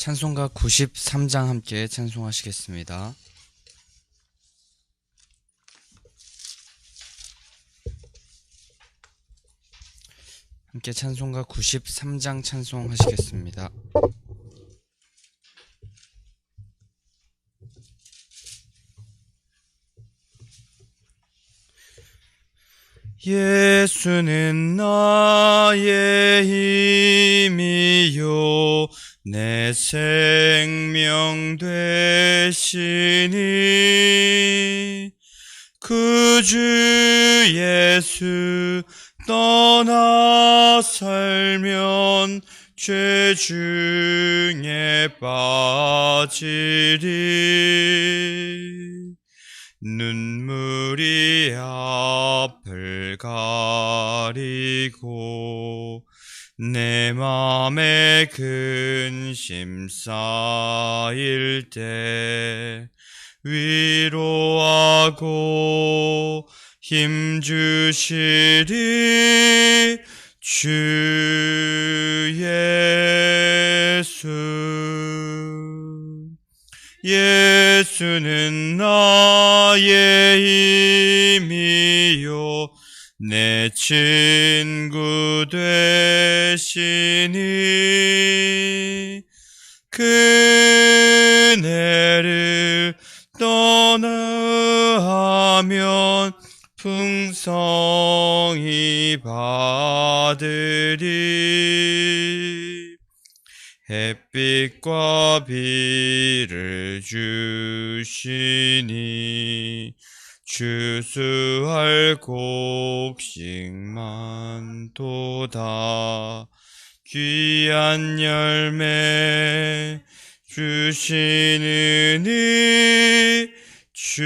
찬송가 93장 함께 찬송하시겠습니다. 함께 찬송가 93장 찬송하시겠습니다. 예수는 나의 힘이요 내 생명 되시니 그 주 예수 떠나 살면 죄 중에 빠지리 눈물이 앞을 가리고 내 맘에 근심 쌓일 때 위로하고 힘 주시리 주 예수. 예수는 나의 힘이요 내 친구 되시니 그네를 떠나하면 풍성히 받으리 햇빛과 비를 주시니 추수할 곡식만 도다 귀한 열매 주시느니 주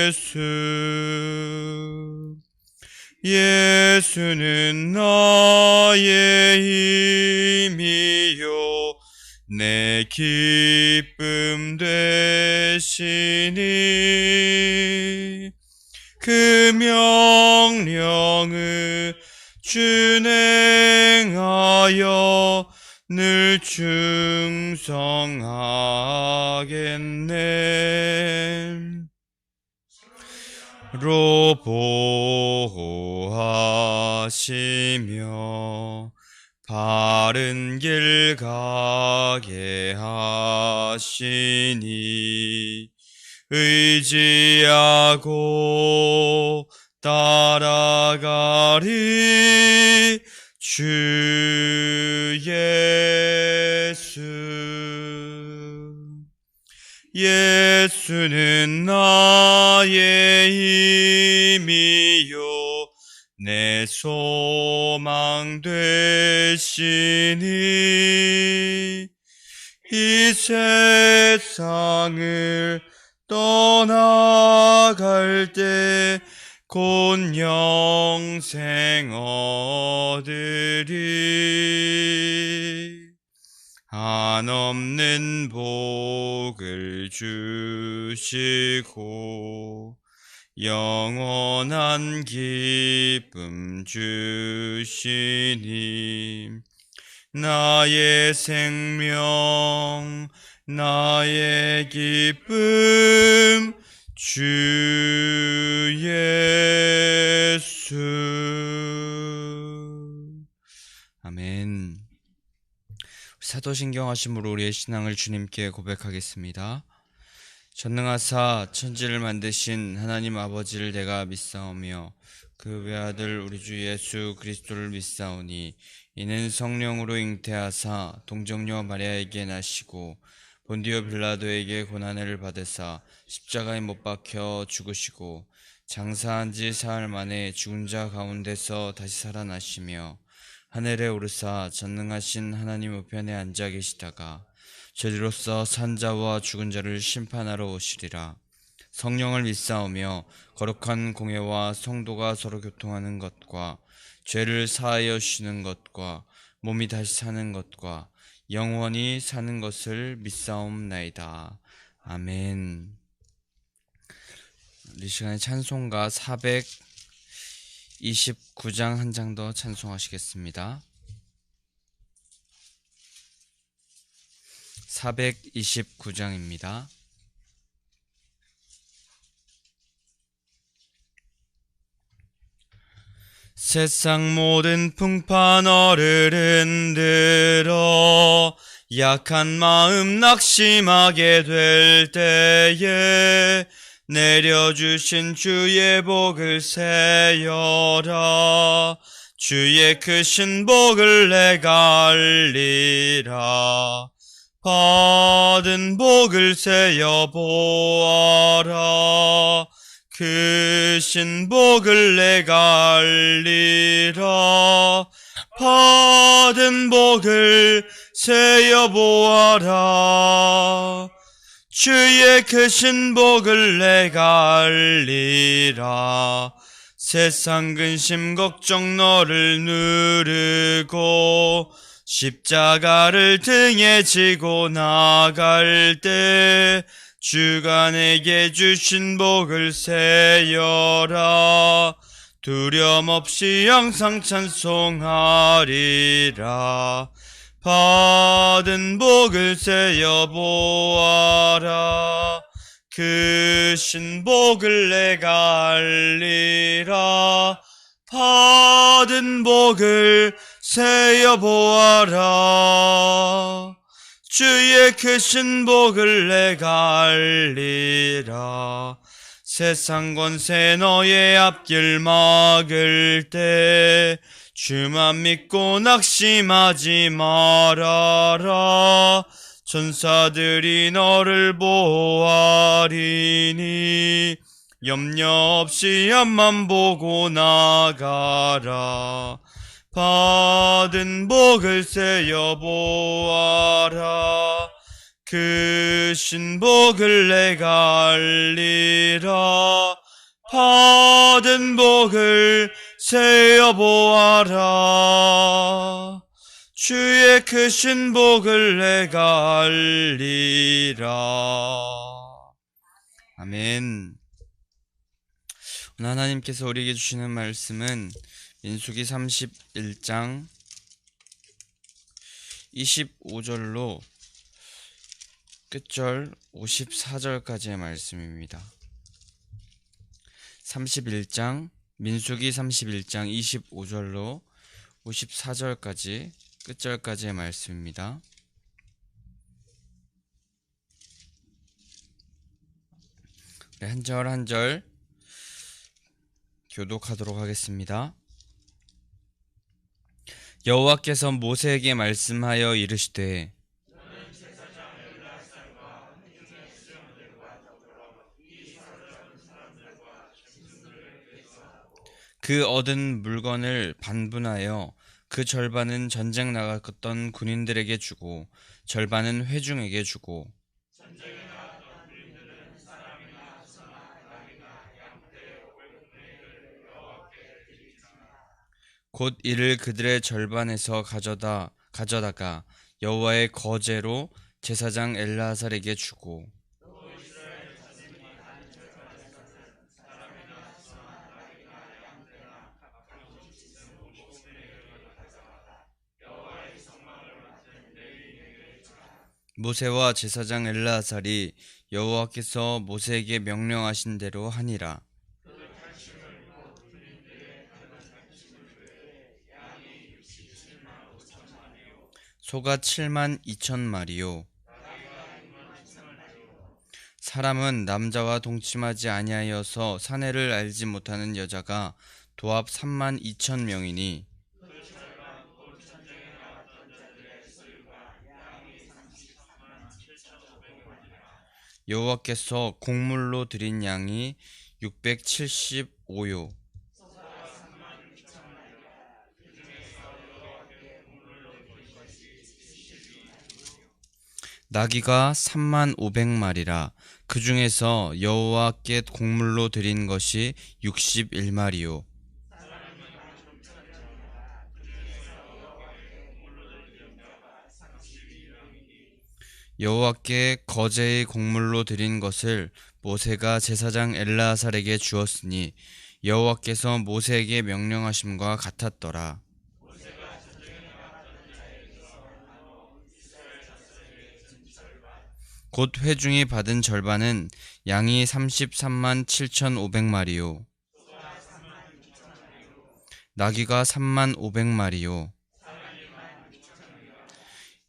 예수. 예수는 나의 힘이요 내 기쁨 되시니 그 명령을 준행하여 늘 충성하겠네. 로 보호하시며 바른 길 가게 하시니 의지하고 따라가리 주 예수. 예수는 나의 힘이요 내 소망 되시니 이 세상을 떠나갈 때 곧 영생 얻으리 한없는 복을 주시고 영원한 기쁨 주시니 나의 생명 나의 기쁨 주 예수. 아멘. 사도신경 하심으로 우리의 신앙을 주님께 고백하겠습니다. 전능하사 천지를 만드신 하나님 아버지를 내가 믿사오며 그 외아들 우리 주 예수 그리스도를 믿사오니 이는 성령으로 잉태하사 동정녀 마리아에게 나시고 본디오 빌라도에게 고난을 받으사 십자가에 못 박혀 죽으시고 장사한 지 사흘 만에 죽은 자 가운데서 다시 살아나시며 하늘에 오르사 전능하신 하나님 우편에 앉아 계시다가 저리로서 산 자와 죽은 자를 심판하러 오시리라. 성령을 믿사오며 거룩한 공회와 성도가 서로 교통하는 것과 죄를 사하여 주시는 것과 몸이 다시 사는 것과 영원히 사는 것을 믿사옵나이다. 아멘. 이 시간에 찬송가 429장 한 장 더 찬송하시겠습니다. 429장입니다. 세상 모든 풍파너를 흔들어 약한 마음 낙심하게 될 때에 내려주신 주의 복을 세어라. 주의 크신 복을 내가 알리라. 받은 복을 세어 보아라. 크신 복을 내가 알리라. 받은 복을 세어 보아라. 주의 크신 복을 내가 알리라. 세상 근심 걱정 너를 누르고 십자가를 등에 지고 나갈 때 주가 내게 주신 복을 세어라. 두려움 없이 항상 찬송하리라. 받은 복을 세어 보아라. 크신 복을 내가 알리라. 받은 복을 세어 보아라. 주의 크신 복을 내가 알리라. 세상 권세 너의 앞길 막을 때 주만 믿고 낙심하지 말아라. 천사들이 너를 보호하리니 염려 없이 앞만 보고 나가라. 받은 복을 세어 보아라. 크신 복을 내가 알리라. 받은 복을 세어 보아라. 주의 크신 복을 내가 알리라. 아멘. 오늘 하나님께서 우리에게 주시는 말씀은 민수기 31장 25절로 끝절 54절까지의 말씀입니다. 민수기 31장 25절로 54절까지 끝절까지의 말씀입니다. 한 절 한 절 교독하도록 하겠습니다. 여호와께서 모세에게 말씀하여 이르시되 그 얻은 물건을 반분하여 그 절반은 전쟁 나갔던 군인들에게 주고 절반은 회중에게 주고 곧 이를 그들의 절반에서 가져다가 여호와의 거제로 제사장 엘르아살에게 주고 모세와 제사장 엘르아살이 여호와께서 모세에게 명령하신 대로 하니라. 소가 72,000마리요 사람은 남자와 동침하지 아니하여서 사내를 알지 못하는 여자가 도합 32,000명이니 여호와께서 곡물로 드린 양이 675요 나귀가 35,000마리라. 그 중에서 여호와께 곡물로 드린 것이 61마리요 여호와께 거제의 곡물로 드린 것을 모세가 제사장 엘르아살에게 주었으니 여호와께서 모세에게 명령하심과 같았더라. 곧 회중이 받은 절반은 양이 33만 7,500마리요 나귀가 3만 500마리요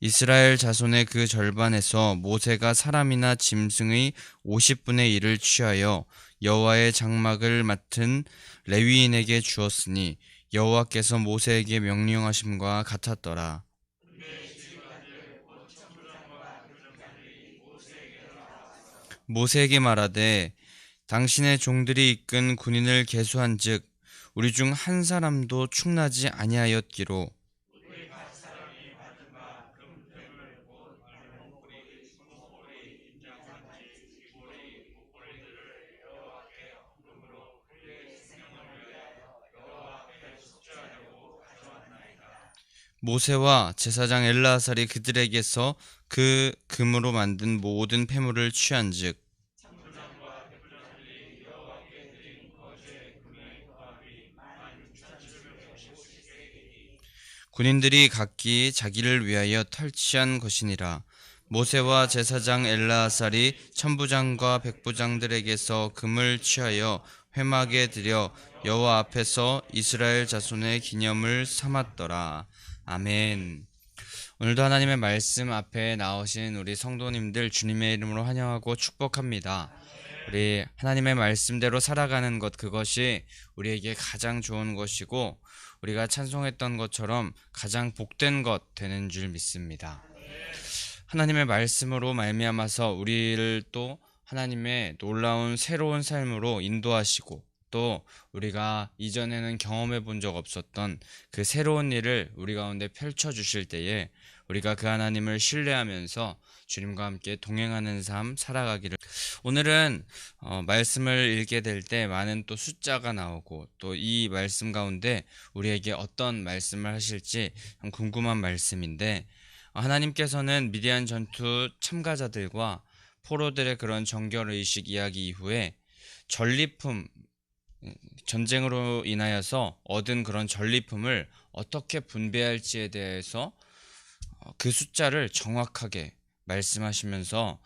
이스라엘 자손의 그 절반에서 모세가 사람이나 짐승의 50분의 1을 취하여 여호와의 장막을 맡은 레위인에게 주었으니 여호와께서 모세에게 명령하심과 같았더라. 모세에게 말하되 당신의 종들이 이끈 군인을 계수한즉 우리 중 한 사람도 충나지 아니하였기로 모세와 제사장 엘르아살이 그들에게서 그 금으로 만든 모든 폐물을 취한즉 군인들이 각기 자기를 위하여 탈취한 것이니라. 모세와 제사장 엘르아살이 천부장과 백부장들에게서 금을 취하여 회막에 들여 여호와 앞에서 이스라엘 자손의 기념을 삼았더라. 아멘. 오늘도 하나님의 말씀 앞에 나오신 우리 성도님들 주님의 이름으로 환영하고 축복합니다. 우리 하나님의 말씀대로 살아가는 것, 그것이 우리에게 가장 좋은 것이고 우리가 찬송했던 것처럼 가장 복된 것 되는 줄 믿습니다. 하나님의 말씀으로 말미암아서 우리를 또 하나님의 놀라운 새로운 삶으로 인도하시고 또 우리가 이전에는 경험해 본 적 없었던 그 새로운 일을 우리 가운데 펼쳐 주실 때에 우리가 그 하나님을 신뢰하면서 주님과 함께 동행하는 삶 살아가기를. 오늘은 말씀을 읽게 될 때 많은 또 숫자가 나오고 또 이 말씀 가운데 우리에게 어떤 말씀을 하실지 궁금한 말씀인데, 하나님께서는 미디안 전투 참가자들과 포로들의 그런 정결의식 이야기 이후에 전리품, 전쟁으로 인하여서 얻은 그런 전리품을 어떻게 분배할지에 대해서 그 숫자를 정확하게 말씀하시면서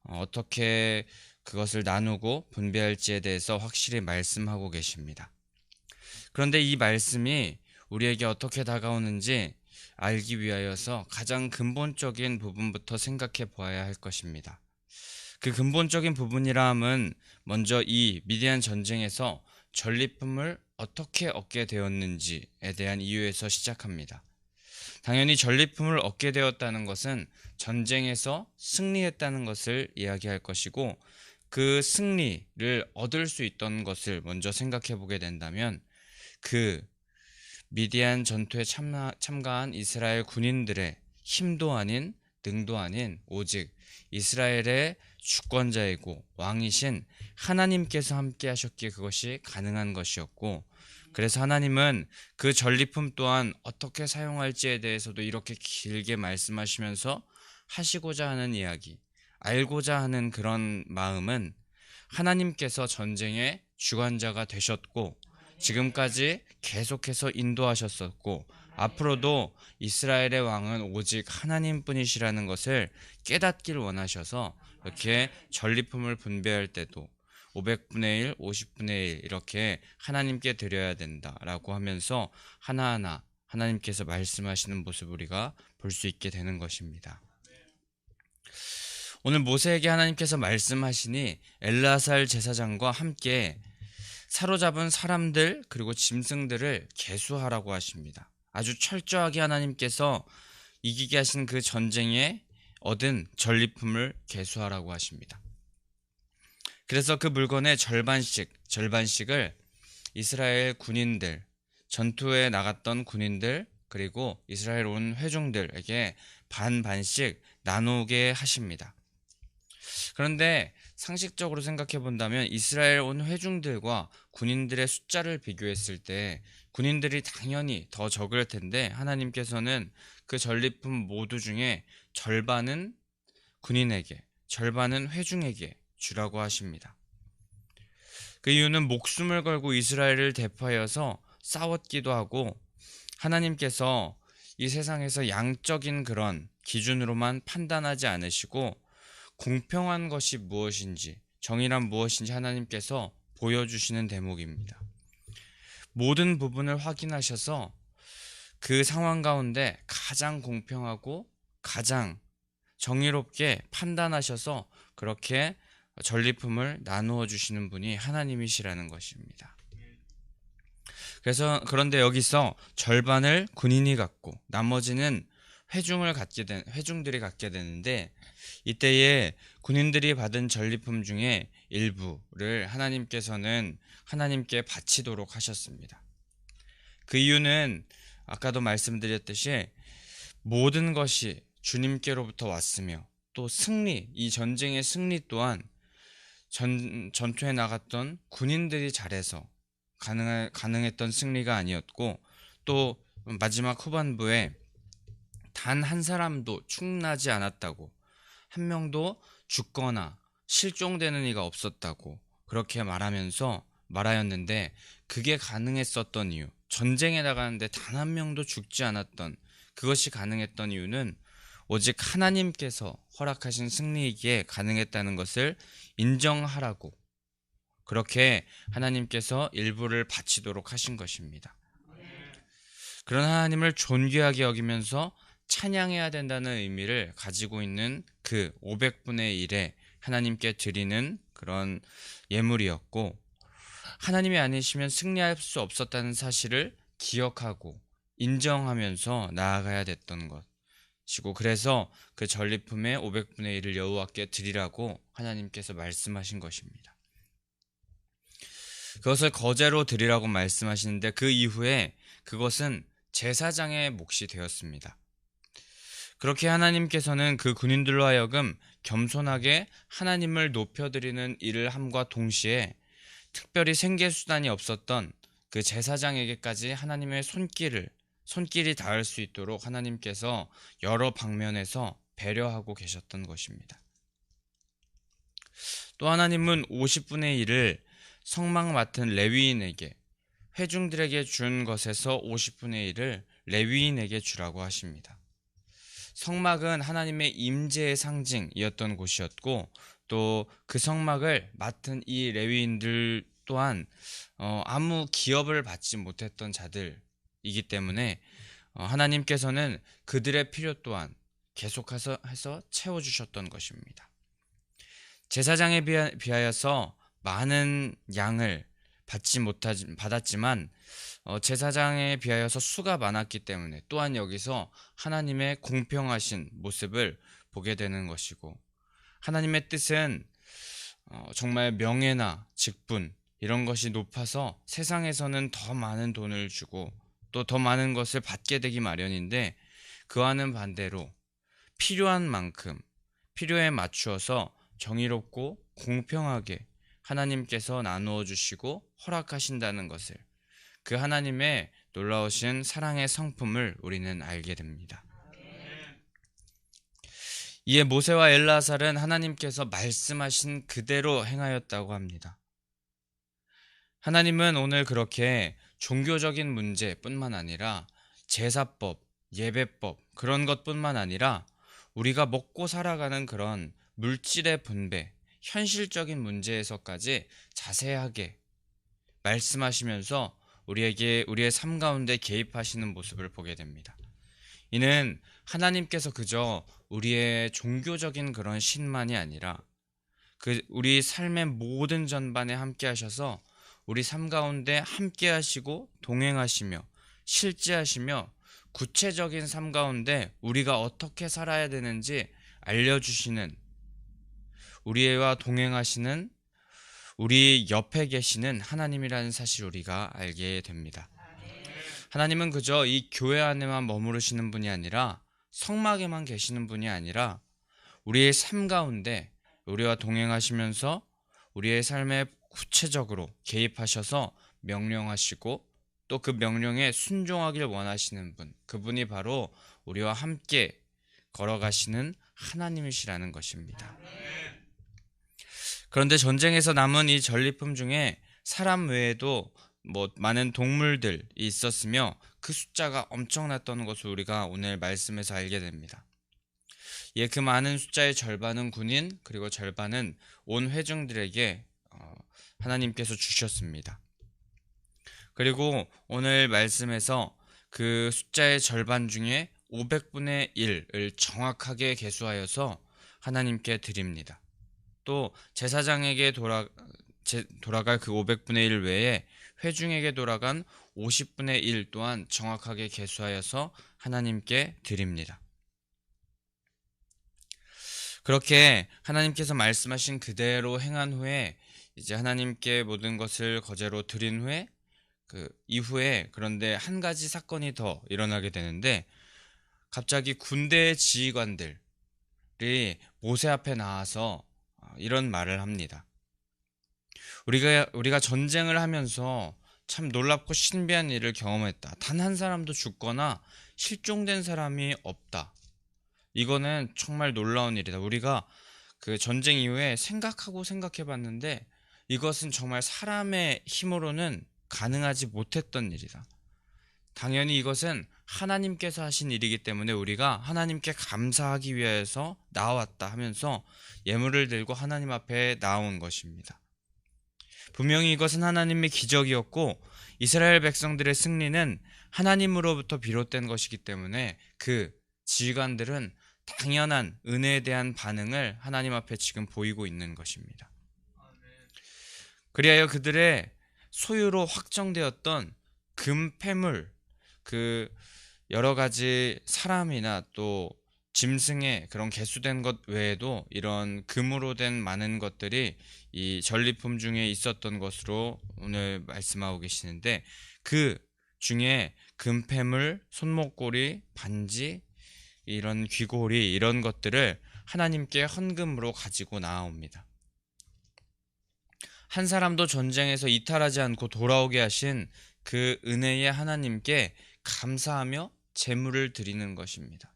어떻게 그것을 나누고 분배할지에 대해서 확실히 말씀하고 계십니다. 그런데 이 말씀이 우리에게 어떻게 다가오는지 알기 위하여서 가장 근본적인 부분부터 생각해 보아야 할 것입니다. 그 근본적인 부분이라 함은 먼저 이 미디안 전쟁에서 전리품을 어떻게 얻게 되었는지에 대한 이유에서 시작합니다. 당연히 전리품을 얻게 되었다는 것은 전쟁에서 승리했다는 것을 이야기할 것이고, 그 승리를 얻을 수 있던 것을 먼저 생각해 보게 된다면 그 미디안 전투에 참가한 이스라엘 군인들의 힘도 아닌 능도 아닌 오직 이스라엘의 주권자이고 왕이신 하나님께서 함께 하셨기에 그것이 가능한 것이었고, 그래서 하나님은 그 전리품 또한 어떻게 사용할지에 대해서도 이렇게 길게 말씀하시면서 하시고자 하는 이야기, 알고자 하는 그런 마음은 하나님께서 전쟁의 주관자가 되셨고 지금까지 계속해서 인도하셨었고 앞으로도 이스라엘의 왕은 오직 하나님뿐이시라는 것을 깨닫기를 원하셔서 이렇게 전리품을 분배할 때도 500분의 1, 50분의 1 이렇게 하나님께 드려야 된다라고 하면서 하나하나 하나님께서 말씀하시는 모습을 우리가 볼 수 있게 되는 것입니다. 오늘 모세에게 하나님께서 말씀하시니 엘르아살 제사장과 함께 사로잡은 사람들 그리고 짐승들을 계수하라고 하십니다. 아주 철저하게 하나님께서 이기게 하신 그 전쟁에 얻은 전리품을 계수하라고 하십니다. 그래서 그 물건의 절반씩을 이스라엘 군인들, 전투에 나갔던 군인들 그리고 이스라엘 온 회중들에게 반씩 나누게 하십니다. 그런데 상식적으로 생각해 본다면 이스라엘 온 회중들과 군인들의 숫자를 비교했을 때 군인들이 당연히 더 적을 텐데 하나님께서는 그 전리품 모두 중에 절반은 군인에게, 절반은 회중에게 주라고 하십니다. 그 이유는 목숨을 걸고 이스라엘을 대표하여서 싸웠기도 하고, 하나님께서 이 세상에서 양적인 그런 기준으로만 판단하지 않으시고 공평한 것이 무엇인지, 정의란 무엇인지 하나님께서 보여주시는 대목입니다. 모든 부분을 확인하셔서 그 상황 가운데 가장 공평하고 가장 정의롭게 판단하셔서 그렇게 전리품을 나누어 주시는 분이 하나님이시라는 것입니다. 그런데 여기서 절반을 군인이 갖고 나머지는 회중들이 갖게 되는데, 이때에 군인들이 받은 전리품 중에 일부를 하나님께서는 하나님께 바치도록 하셨습니다. 그 이유는 아까도 말씀드렸듯이 모든 것이 주님께로부터 왔으며, 또 이 전쟁의 승리 또한 전투에 나갔던 군인들이 잘해서 가능했던 승리가 아니었고, 또 마지막 후반부에 단 한 사람도 충나지 않았다고, 한 명도 죽거나 실종되는 이가 없었다고 그렇게 말하였는데, 그게 가능했었던 이유, 전쟁에 나가는데 단 한 명도 죽지 않았던 그것이 가능했던 이유는 오직 하나님께서 허락하신 승리이기에 가능했다는 것을 인정하라고, 그렇게 하나님께서 일부를 바치도록 하신 것입니다. 그런 하나님을 존귀하게 여기면서 찬양해야 된다는 의미를 가지고 있는 그 500분의 1에 하나님께 드리는 그런 예물이었고, 하나님이 아니시면 승리할 수 없었다는 사실을 기억하고 인정하면서 나아가야 됐던 것이고, 그래서 그 전리품의 500분의 1을 여호와께 드리라고 하나님께서 말씀하신 것입니다. 그것을 거제로 드리라고 말씀하시는데, 그 이후에 그것은 제사장의 몫이 되었습니다. 그렇게 하나님께서는 그 군인들로 하여금 겸손하게 하나님을 높여드리는 일을 함과 동시에 특별히 생계수단이 없었던 그 제사장에게까지 하나님의 손길이 닿을 수 있도록 하나님께서 여러 방면에서 배려하고 계셨던 것입니다. 또 하나님은 50분의 1을 성막 맡은 레위인에게, 회중들에게 준 것에서 50분의 1을 레위인에게 주라고 하십니다. 성막은 하나님의 임재의 상징이었던 곳이었고, 또 그 성막을 맡은 이 레위인들 또한 아무 기업을 받지 못했던 자들이기 때문에 하나님께서는 그들의 필요 또한 계속해서 채워주셨던 것입니다. 제사장에 비하여서 많은 양을 받았지만 제사장에 비하여서 수가 많았기 때문에 또한 여기서 하나님의 공평하신 모습을 보게 되는 것이고, 하나님의 뜻은 정말 명예나 직분 이런 것이 높아서 세상에서는 더 많은 돈을 주고 또 더 많은 것을 받게 되기 마련인데, 그와는 반대로 필요한 만큼 필요에 맞추어서 정의롭고 공평하게 하나님께서 나누어 주시고 허락하신다는 것을, 그 하나님의 놀라우신 사랑의 성품을 우리는 알게 됩니다. 이에 모세와 엘르아살은 하나님께서 말씀하신 그대로 행하였다고 합니다. 하나님은 오늘 그렇게 종교적인 문제뿐만 아니라 제사법, 예배법 그런 것뿐만 아니라 우리가 먹고 살아가는 그런 물질의 분배, 현실적인 문제에서까지 자세하게 말씀하시면서 우리의 삶 가운데 개입하시는 모습을 보게 됩니다. 이는 하나님께서 그저 우리의 종교적인 그런 신만이 아니라 우리 삶의 모든 전반에 함께 하셔서 우리 삶 가운데 함께 하시고 동행하시며 실제하시며 구체적인 삶 가운데 우리가 어떻게 살아야 되는지 알려주시는, 우리와 동행하시는, 우리 옆에 계시는 하나님이라는 사실 우리가 알게 됩니다. 하나님은 그저 이 교회 안에만 머무르시는 분이 아니라, 성막에만 계시는 분이 아니라 우리의 삶 가운데 우리와 동행하시면서 우리의 삶에 구체적으로 개입하셔서 명령하시고 또 그 명령에 순종하길 원하시는 분, 그분이 바로 우리와 함께 걸어가시는 하나님이시라는 것입니다. 그런데 전쟁에서 남은 이 전리품 중에 사람 외에도 많은 동물들이 있었으며 그 숫자가 엄청났던 것을 우리가 오늘 말씀에서 알게 됩니다. 그 많은 숫자의 절반은 군인, 그리고 절반은 온 회중들에게 하나님께서 주셨습니다. 그리고 오늘 말씀에서 그 숫자의 절반 중에 500분의 1을 정확하게 계수하여서 하나님께 드립니다. 또 제사장에게 돌아갈 그 500분의 1 외에 회중에게 돌아간 50분의 1 또한 정확하게 계수하여서 하나님께 드립니다. 그렇게 하나님께서 말씀하신 그대로 행한 후에 이제 하나님께 모든 것을 거제로 드린 후에 그 이후에 그런데 한 가지 사건이 더 일어나게 되는데, 갑자기 군대의 지휘관들이 모세 앞에 나와서 이런 말을 합니다. 우리가 전쟁을 하면서 참 놀랍고 신비한 일을 경험했다. 단 한 사람도 죽거나 실종된 사람이 없다. 이거는 정말 놀라운 일이다. 우리가 그 전쟁 이후에 생각해 봤는데 이것은 정말 사람의 힘으로는 가능하지 못했던 일이다. 당연히 이것은 하나님께서 하신 일이기 때문에 우리가 하나님께 감사하기 위해서 나왔다 하면서 예물을 들고 하나님 앞에 나온 것입니다. 분명히 이것은 하나님의 기적이었고 이스라엘 백성들의 승리는 하나님으로부터 비롯된 것이기 때문에 그 지휘관들은 당연한 은혜에 대한 반응을 하나님 앞에 지금 보이고 있는 것입니다. 그리하여 그들의 소유로 확정되었던 금폐물, 그 여러 가지 사람이나 또 짐승의 그런 개수된 것 외에도 이런 금으로 된 많은 것들이 이 전리품 중에 있었던 것으로 오늘 말씀하고 계시는데, 그 중에 금폐물, 손목고리, 반지, 이런 귀고리, 이런 것들을 하나님께 헌금으로 가지고 나옵니다. 한 사람도 전쟁에서 이탈하지 않고 돌아오게 하신 그 은혜의 하나님께 감사하며 제물을 드리는 것입니다.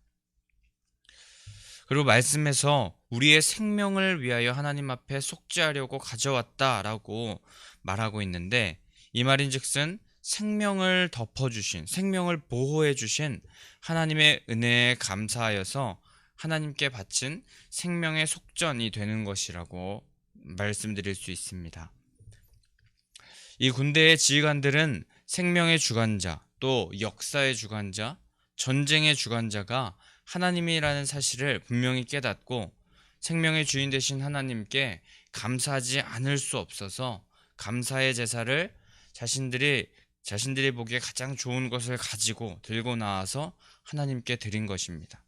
그리고 말씀에서 우리의 생명을 위하여 하나님 앞에 속죄하려고 가져왔다라고 말하고 있는데, 이 말인즉슨 생명을 덮어주신, 생명을 보호해주신 하나님의 은혜에 감사하여서 하나님께 바친 생명의 속전이 되는 것이라고 말씀드릴 수 있습니다. 이 군대의 지휘관들은 생명의 주관자, 또 역사의 주관자, 전쟁의 주관자가 하나님이라는 사실을 분명히 깨닫고 생명의 주인 되신 하나님께 감사하지 않을 수 없어서 감사의 제사를 자신들이 보기에 가장 좋은 것을 가지고 들고 나와서 하나님께 드린 것입니다.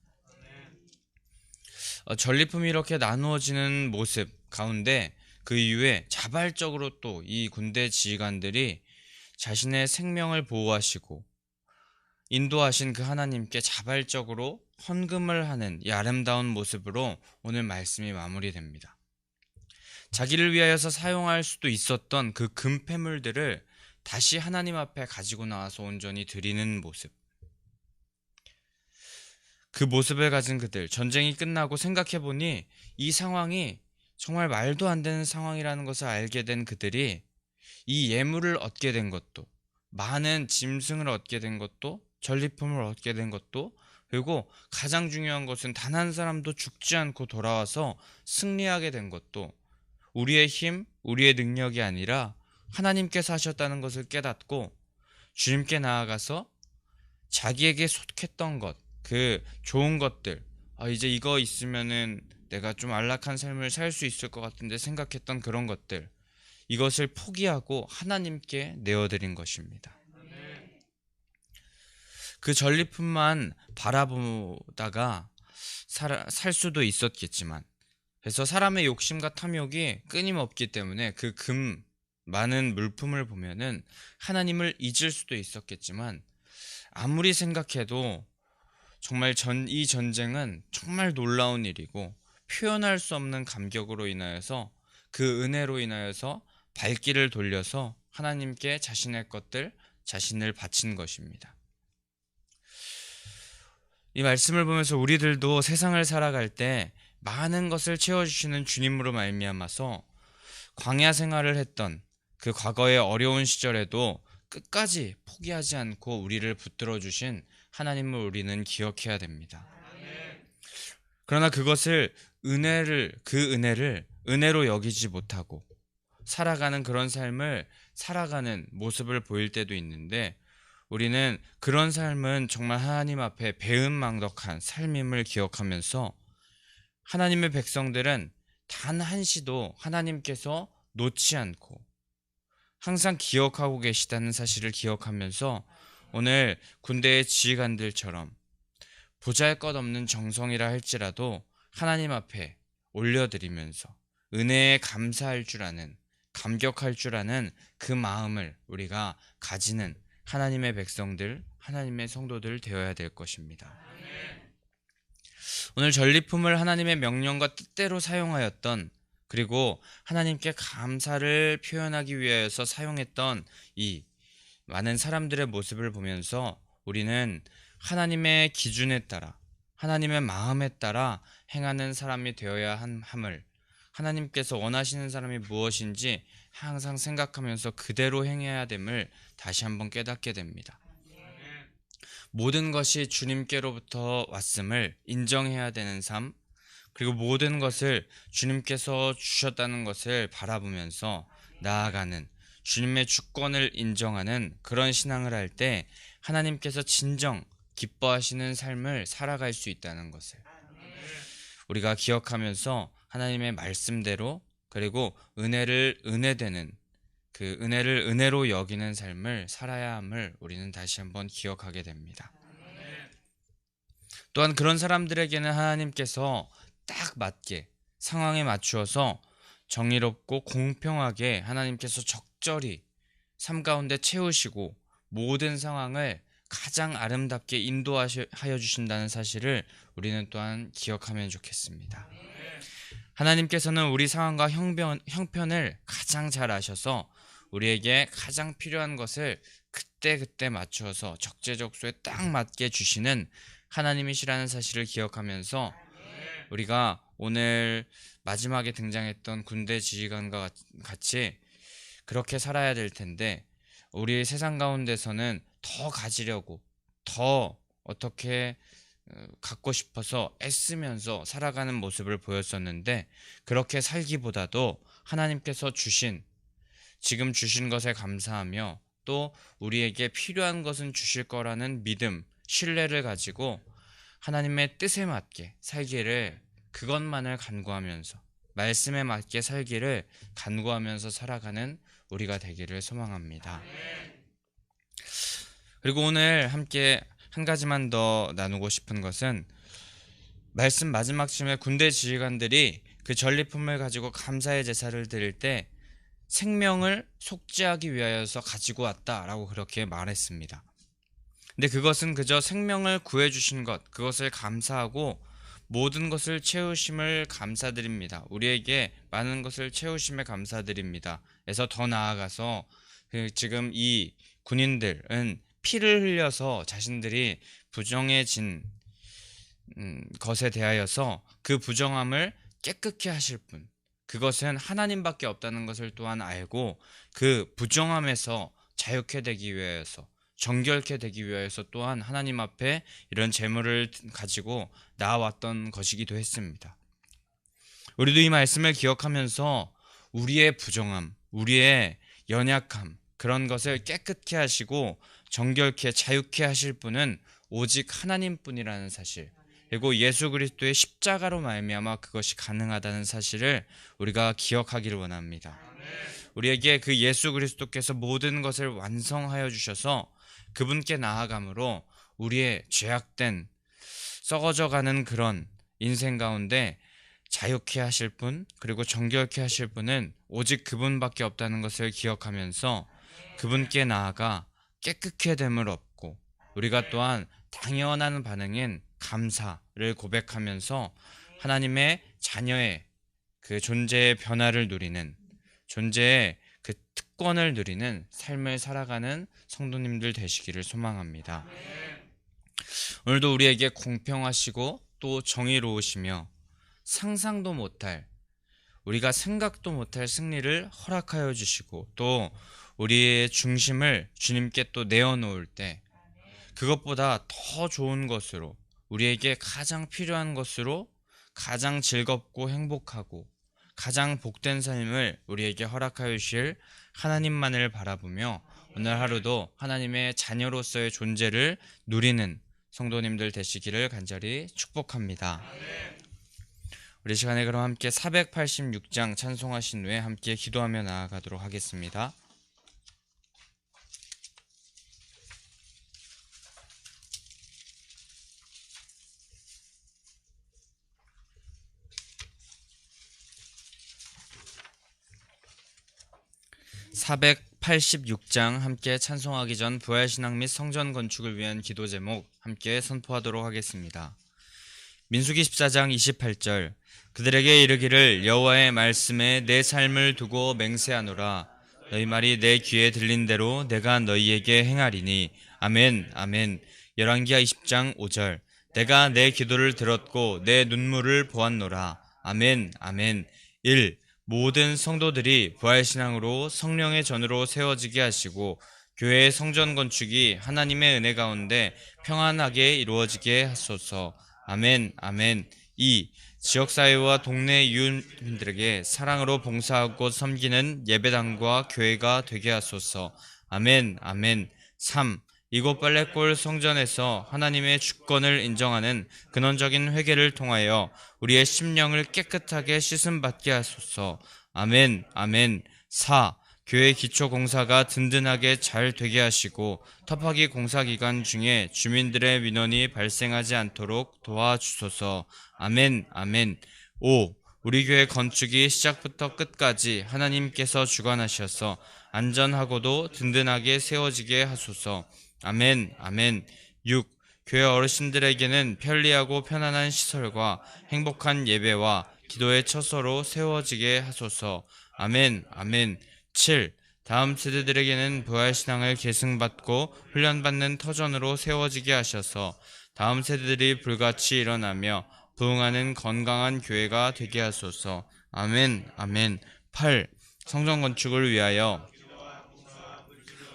전리품이 이렇게 나누어지는 모습 가운데 그 이후에 자발적으로 또 이 군대 지휘관들이 자신의 생명을 보호하시고 인도하신 그 하나님께 자발적으로 헌금을 하는 이 아름다운 모습으로 오늘 말씀이 마무리됩니다. 자기를 위하여서 사용할 수도 있었던 그 금폐물들을 다시 하나님 앞에 가지고 나와서 온전히 드리는 모습. 그 모습을 가진 그들, 전쟁이 끝나고 생각해보니 이 상황이 정말 말도 안 되는 상황이라는 것을 알게 된 그들이 이 예물을 얻게 된 것도, 많은 짐승을 얻게 된 것도, 전리품을 얻게 된 것도, 그리고 가장 중요한 것은 단 한 사람도 죽지 않고 돌아와서 승리하게 된 것도 우리의 힘, 우리의 능력이 아니라 하나님께서 하셨다는 것을 깨닫고 주님께 나아가서 자기에게 속했던 것, 그 좋은 것들, 이제 이거 있으면은 내가 좀 안락한 삶을 살 수 있을 것 같은데 생각했던 그런 것들, 이것을 포기하고 하나님께 내어드린 것입니다. 그 전리품만 바라보다가 살 수도 있었겠지만, 그래서 사람의 욕심과 탐욕이 끊임없기 때문에 그 많은 물품을 보면은 하나님을 잊을 수도 있었겠지만, 아무리 생각해도 정말 이 전쟁은 정말 놀라운 일이고 표현할 수 없는 감격으로 인하여서 그 은혜로 인하여서 발길을 돌려서 하나님께 자신의 것들, 자신을 바친 것입니다. 이 말씀을 보면서 우리들도 세상을 살아갈 때 많은 것을 채워주시는 주님으로 말미암아서 광야 생활을 했던 그 과거의 어려운 시절에도 끝까지 포기하지 않고 우리를 붙들어 주신 하나님을 우리는 기억해야 됩니다. 그러나 그것을 그 은혜를 은혜로 여기지 못하고 살아가는 그런 삶을 살아가는 모습을 보일 때도 있는데, 우리는 그런 삶은 정말 하나님 앞에 배은망덕한 삶임을 기억하면서 하나님의 백성들은 단 한시도 하나님께서 놓지 않고 항상 기억하고 계시다는 사실을 기억하면서 오늘 군대의 지휘관들처럼 보잘것없는 정성이라 할지라도 하나님 앞에 올려드리면서 은혜에 감사할 줄 아는, 감격할 줄 아는 그 마음을 우리가 가지는 하나님의 백성들, 하나님의 성도들 되어야 될 것입니다. 오늘 전리품을 하나님의 명령과 뜻대로 사용하였던, 그리고 하나님께 감사를 표현하기 위해서 사용했던 이 많은 사람들의 모습을 보면서 우리는 하나님의 기준에 따라, 하나님의 마음에 따라 행하는 사람이 되어야 함을, 하나님께서 원하시는 사람이 무엇인지 항상 생각하면서 그대로 행해야 됨을 다시 한번 깨닫게 됩니다. 모든 것이 주님께로부터 왔음을 인정해야 되는 삶, 그리고 모든 것을 주님께서 주셨다는 것을 바라보면서 나아가는, 주님의 주권을 인정하는 그런 신앙을 할 때 하나님께서 진정 기뻐하시는 삶을 살아갈 수 있다는 것을 우리가 기억하면서 하나님의 말씀대로, 그리고 은혜를 은혜로 여기는 삶을 살아야 함을 우리는 다시 한번 기억하게 됩니다. 또한 그런 사람들에게는 하나님께서 딱 맞게 상황에 맞추어서 정의롭고 공평하게 하나님께서 적절히 삶 가운데 채우시고 모든 상황을 가장 아름답게 인도하여 주신다는 사실을 우리는 또한 기억하면 좋겠습니다. 하나님께서는 우리 상황과 형편을 가장 잘 아셔서 우리에게 가장 필요한 것을 그때그때 맞추어서 적재적소에 딱 맞게 주시는 하나님이시라는 사실을 기억하면서 우리가 오늘 마지막에 등장했던 군대 지휘관과 같이 그렇게 살아야 될 텐데, 우리 세상 가운데서는 더 가지려고, 더 어떻게 갖고 싶어서 애쓰면서 살아가는 모습을 보였었는데, 그렇게 살기보다도 하나님께서 지금 주신 것에 감사하며 또 우리에게 필요한 것은 주실 거라는 믿음, 신뢰를 가지고 하나님의 뜻에 맞게 살기를, 그것만을 간구하면서 말씀에 맞게 살기를 간구하면서 살아가는 우리가 되기를 소망합니다. 그리고 오늘 함께 한 가지만 더 나누고 싶은 것은, 말씀 마지막쯤에 군대 지휘관들이 그 전리품을 가지고 감사의 제사를 드릴 때 생명을 속죄하기 위하여서 가지고 왔다라고 그렇게 말했습니다. 근데 그것은 그저 생명을 구해주신 것, 그것을 감사하고 모든 것을 채우심을 감사드립니다, 우리에게 많은 것을 채우심에 감사드립니다 에서 더 나아가서 지금 이 군인들은 피를 흘려서 자신들이 부정해진 것에 대하여서 그 부정함을 깨끗게 하실 분, 그것은 하나님밖에 없다는 것을 또한 알고 그 부정함에서 자유케 되기 위하여서, 정결케 되기 위하여서 또한 하나님 앞에 이런 제물을 가지고 나아왔던 것이기도 했습니다. 우리도 이 말씀을 기억하면서 우리의 부정함, 우리의 연약함, 그런 것을 깨끗게 하시고 정결케 자유케 하실 분은 오직 하나님뿐이라는 사실, 그리고 예수 그리스도의 십자가로 말미암아 그것이 가능하다는 사실을 우리가 기억하기를 원합니다. 우리에게 그 예수 그리스도께서 모든 것을 완성하여 주셔서 그분께 나아감으로 우리의 죄악된 썩어져가는 그런 인생 가운데 자유케 하실 분, 그리고 정결케 하실 분은 오직 그분밖에 없다는 것을 기억하면서 그분께 나아가 깨끗게 됨을 얻고, 우리가 또한 당연한 반응인 감사를 고백하면서 하나님의 자녀의 그 존재의 변화를 누리는, 존재의 그 특권을 누리는 삶을 살아가는 성도님들 되시기를 소망합니다. 오늘도 우리에게 공평하시고 또 정의로우시며 상상도 못할, 우리가 생각도 못할 승리를 허락하여 주시고 또 우리의 중심을 주님께 또 내어놓을 때 그것보다 더 좋은 것으로, 우리에게 가장 필요한 것으로 가장 즐겁고 행복하고 가장 복된 삶을 우리에게 허락하여 주실 하나님만을 바라보며 오늘 하루도 하나님의 자녀로서의 존재를 누리는 성도님들 되시기를 간절히 축복합니다. 우리 시간에 그럼 함께 486장 찬송하신 후에 함께 기도하며 나아가도록 하겠습니다. (486장) 함께 찬송하기 전 부활신앙 및 성전 건축을 위한 기도 제목 함께 선포하도록 하겠습니다. 민수기 14장 28절 그들에게 이르기를 여호와의 말씀에 내 삶을 두고 맹세하노라. 너희 말이 내 귀에 들린 대로 내가 너희에게 행하리니. 아멘 아멘. 열왕기하 20장 5절 내가 내 기도를 들었고 내 눈물을 보았노라. 아멘 아멘. 1. 모든 성도들이 부활신앙으로 성령의 전으로 세워지게 하시고 교회의 성전 건축이 하나님의 은혜 가운데 평안하게 이루어지게 하소서. 아멘 아멘. 2. 지역사회와 동네 이웃민들에게 사랑으로 봉사하고 섬기는 예배당과 교회가 되게 하소서. 아멘 아멘. 3. 이곳 빨래골 성전에서 하나님의 주권을 인정하는 근원적인 회개를 통하여 우리의 심령을 깨끗하게 씻음받게 하소서. 아멘 아멘. 4. 교회 기초 공사가 든든하게 잘 되게 하시고 터파기 공사 기간 중에 주민들의 민원이 발생하지 않도록 도와주소서. 아멘 아멘. 5. 우리 교회 건축이 시작부터 끝까지 하나님께서 주관하셔서 안전하고도 든든하게 세워지게 하소서. 아멘 아멘. 6. 교회 어르신들에게는 편리하고 편안한 시설과 행복한 예배와 기도의 처소로 세워지게 하소서. 아멘 아멘. 7. 다음 세대들에게는 부활신앙을 계승받고 훈련받는 터전으로 세워지게 하셔서 다음 세대들이 불같이 일어나며 부흥하는 건강한 교회가 되게 하소서. 아멘 아멘. 8. 성전 건축을 위하여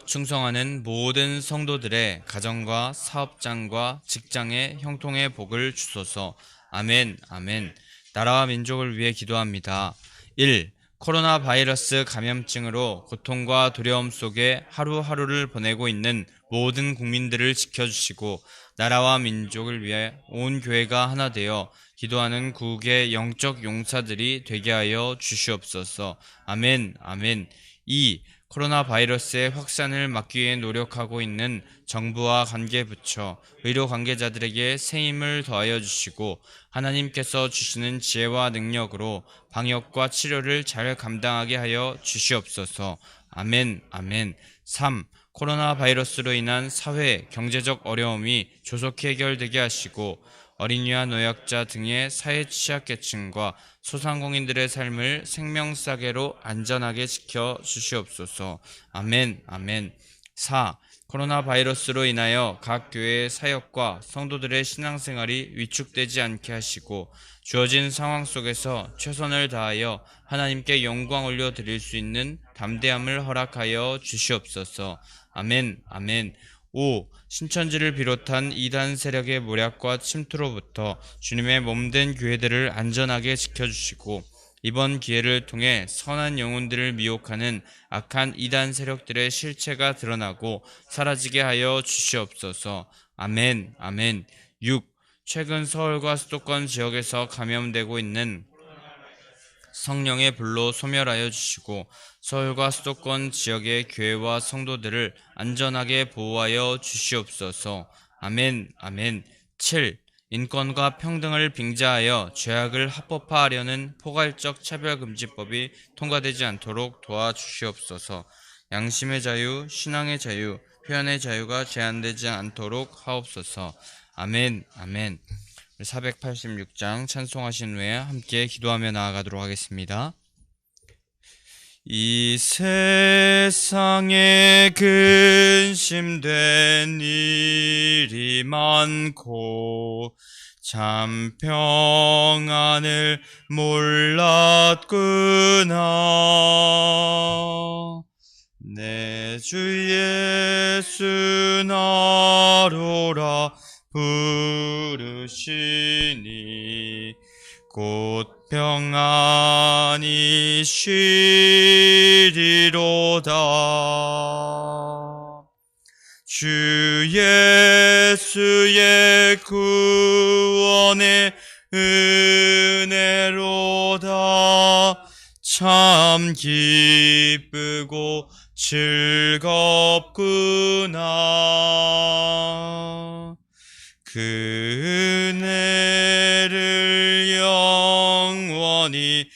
충성하는 모든 성도들의 가정과 사업장과 직장의 형통의 복을 주소서. 아멘 아멘. 나라와 민족을 위해 기도합니다. 1. 코로나 바이러스 감염증으로 고통과 두려움 속에 하루하루를 보내고 있는 모든 국민들을 지켜주시고 나라와 민족을 위해 온 교회가 하나 되어 기도하는 구국의 영적 용사들이 되게 하여 주시옵소서. 아멘 아멘. 2. 코로나 바이러스의 확산을 막기 위해 노력하고 있는 정부와 관계부처, 의료 관계자들에게 새 힘을 더하여 주시고 하나님께서 주시는 지혜와 능력으로 방역과 치료를 잘 감당하게 하여 주시옵소서. 아멘 아멘. 3. 코로나 바이러스로 인한 사회, 경제적 어려움이 조속히 해결되게 하시고 어린이와 노약자 등의 사회 취약계층과 소상공인들의 삶을 생명사계로 안전하게 지켜 주시옵소서. 아멘 아멘. 4. 코로나 바이러스로 인하여 각 교회의 사역과 성도들의 신앙생활이 위축되지 않게 하시고 주어진 상황 속에서 최선을 다하여 하나님께 영광 올려드릴 수 있는 담대함을 허락하여 주시옵소서. 아멘 아멘. 5. 신천지를 비롯한 이단 세력의 모략과 침투로부터 주님의 몸된 교회들을 안전하게 지켜주시고 이번 기회를 통해 선한 영혼들을 미혹하는 악한 이단 세력들의 실체가 드러나고 사라지게 하여 주시옵소서. 아멘 아멘. 6. 최근 서울과 수도권 지역에서 감염되고 있는 성령의 불로 소멸하여 주시고 서울과 수도권 지역의 교회와 성도들을 안전하게 보호하여 주시옵소서. 아멘 아멘. 7. 인권과 평등을 빙자하여 죄악을 합법화하려는 포괄적 차별금지법이 통과되지 않도록 도와주시옵소서. 양심의 자유, 신앙의 자유, 표현의 자유가 제한되지 않도록 하옵소서. 아멘 아멘. 486장 찬송하신 후에 함께 기도하며 나아가도록 하겠습니다. 이 세상에 근심된 일이 많고 참 평안을 몰랐구나. 내 주 예수 나로라 부르시니 곧 평안히 쉬리로다. 주 예수의 구원의 은혜로다. 참 기쁘고 즐겁구나. 그 은혜를 영원히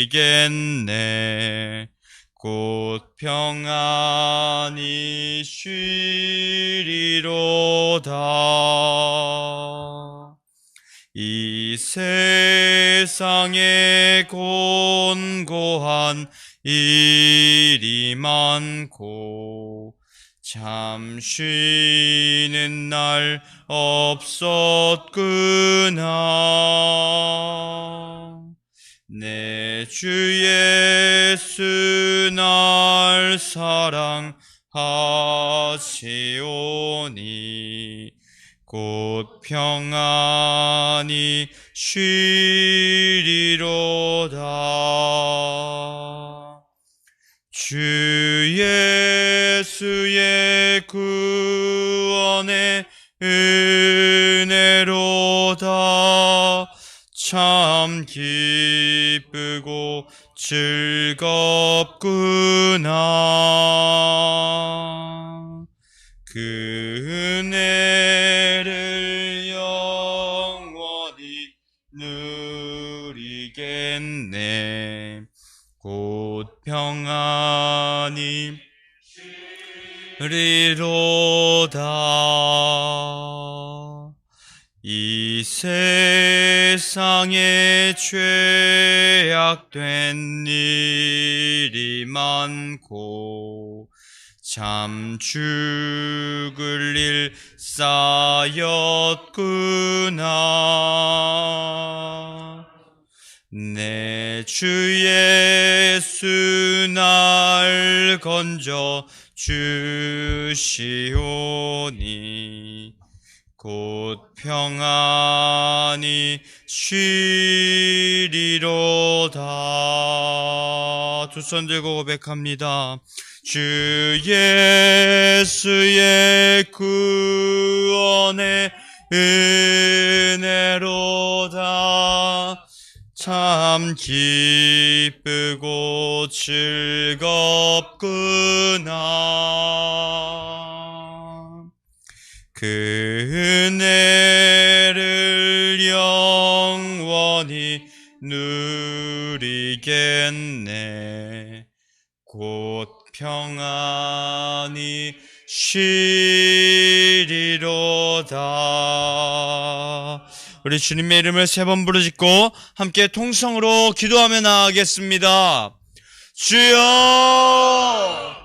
누리겠네. 곧 평안히 쉬리로다. 이 세상에 곤고한 일이 많고 참 쉬는 날 없었구나. 내 주 예수 날 사랑하시오니 곧 평안히 쉬리로다. 주 예수의 구원의 은혜로다. 참 기쁘고 즐겁구나. 그 은혜를 영원히 누리겠네. 곧 평안히 쉬리로다. 이 세상에 죄악된 일이 많고 참 죽을 일 쌓였구나. 내 주 예수 날 건져 주시오니 곧 평안히 쉬리로다. 두 손 들고 고백합니다. 주 예수의 구원의 은혜로다. 참 기쁘고 즐겁구나. 그 은혜를 영원히 누리겠네. 곧 평안히 쉬리로다. 우리 주님의 이름을 3번 부르짖고 함께 통성으로 기도하며 나아가겠습니다. 주여!